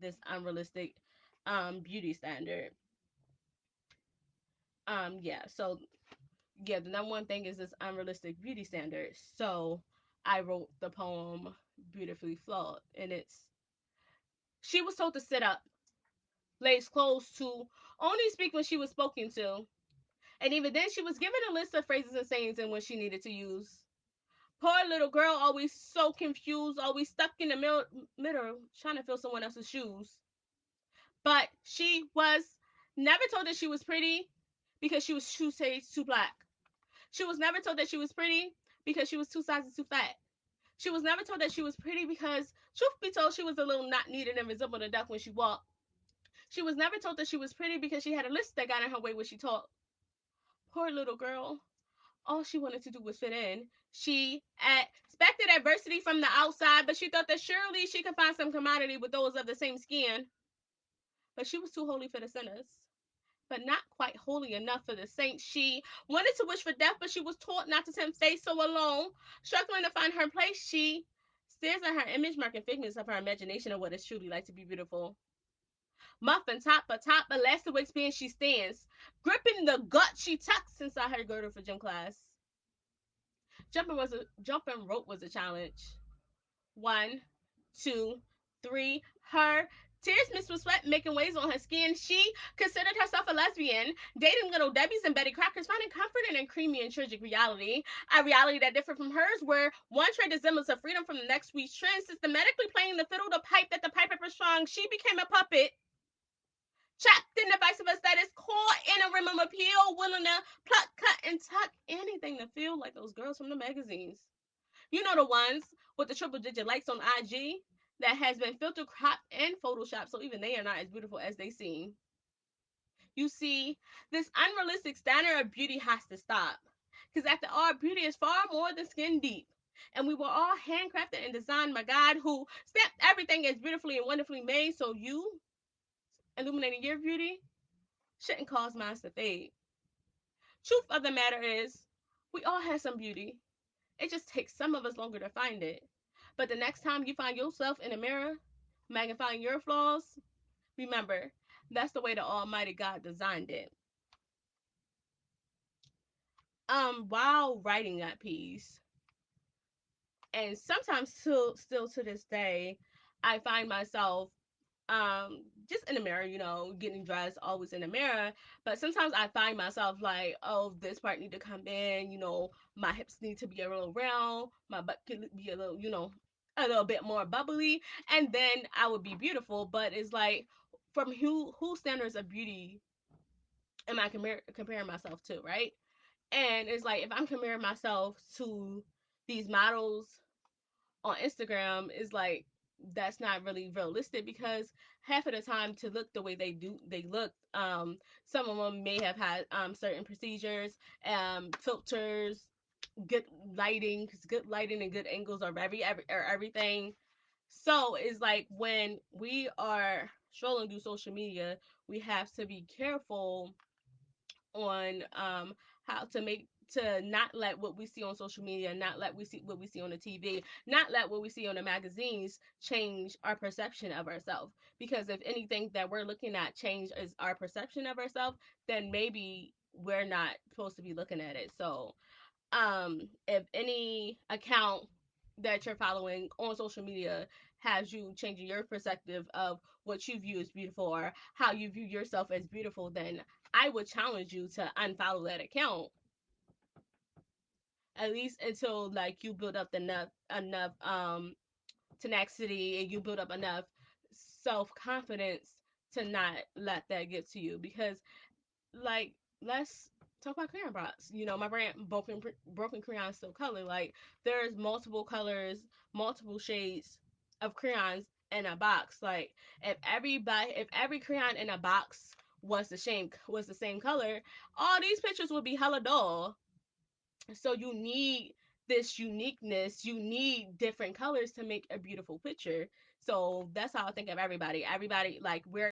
this unrealistic beauty standard. Yeah, so yeah, the number one thing is this unrealistic beauty standard. So I wrote the poem Beautifully Flawed, and it's she was told to sit up, legs closed, to only speak when she was spoken to, and even then she was given a list of phrases and sayings and what she needed to use. Poor little girl, always so confused, always stuck in the middle, trying to fill someone else's shoes. But she was never told that she was pretty because she was two shades too black. She was never told that she was pretty because she was two sizes too fat. She was never told that she was pretty because, truth be told, she was a little not needed and resembled a duck when she walked. She was never told that she was pretty because she had a list that got in her way when she talked. Poor little girl. All she wanted to do was fit in. She expected adversity from the outside, but she thought that surely she could find some commodity with those of the same skin. But she was too holy for the sinners, but not quite holy enough for the saints. She wanted to wish for death, but she was taught not to tempt fate. So alone, struggling to find her place, she stares at her image, marking figments of her imagination of what it's truly like to be beautiful. Muff and top, elastic waistband she stands, gripping the gut she tucks inside her girdle for gym class. Jumping rope was a challenge. One, two, three. Her tears mixed with sweat making waves on her skin. She considered herself a lesbian, dating little Debbie's and Betty Crockers, finding comfort in a creamy and tragic reality. A reality that differed from hers, where one traded semblance of freedom from the next week's trend, systematically playing the fiddle, the pipe that the piper strung. She became a puppet, trapped in the vice of a status, caught in a rim of appeal, willing to pluck, cut, and tuck anything to feel like those girls from the magazines. You know, the ones with the triple digit likes on IG that has been filtered, cropped, and photoshopped, so even they are not as beautiful as they seem. You see, this unrealistic standard of beauty has to stop. Because after all, beauty is far more than skin deep. And we were all handcrafted and designed by God, who stamped everything as beautifully and wonderfully made, so you, illuminating your beauty, shouldn't cause mine to fade. Truth of the matter is, we all have some beauty. It just takes some of us longer to find it. But the next time you find yourself in a mirror, magnifying your flaws, remember, that's the way the Almighty God designed it. While writing that piece, and sometimes still to this day, I find myself just in the mirror, getting dressed, always in the mirror. But sometimes I find myself like, oh, this part need to come in, my hips need to be a little round, my butt could be a little, a little bit more bubbly, and then I would be beautiful. But it's like, from who standards of beauty am I comparing myself to, right? And it's like, if I'm comparing myself to these models on Instagram, is like, that's not really realistic, because half of the time, to look the way they look, some of them may have had certain procedures, filters, good lighting, because good lighting and good angles are everything. So it's like, when we are strolling through social media, we have to be careful on how to make to not let what we see on social media, not let we see what we see on the TV, not let what we see on the magazines change our perception of ourselves. Because if anything that we're looking at change is our perception of ourselves, then maybe we're not supposed to be looking at it. So if any account that you're following on social media has you changing your perspective of what you view as beautiful, or how you view yourself as beautiful, then I would challenge you to unfollow that account, at least until like you build up enough tenacity, and you build up enough self-confidence to not let that get to you. Because, like, let's talk about crayon box. My brand, Broken Crayon Still Color. Like, there's multiple colors, multiple shades of crayons in a box. Like, if every crayon in a box was the same color, all these pictures would be hella dull. So you need this uniqueness. You need different colors to make a beautiful picture. So that's how I think of everybody. Everybody, like, we're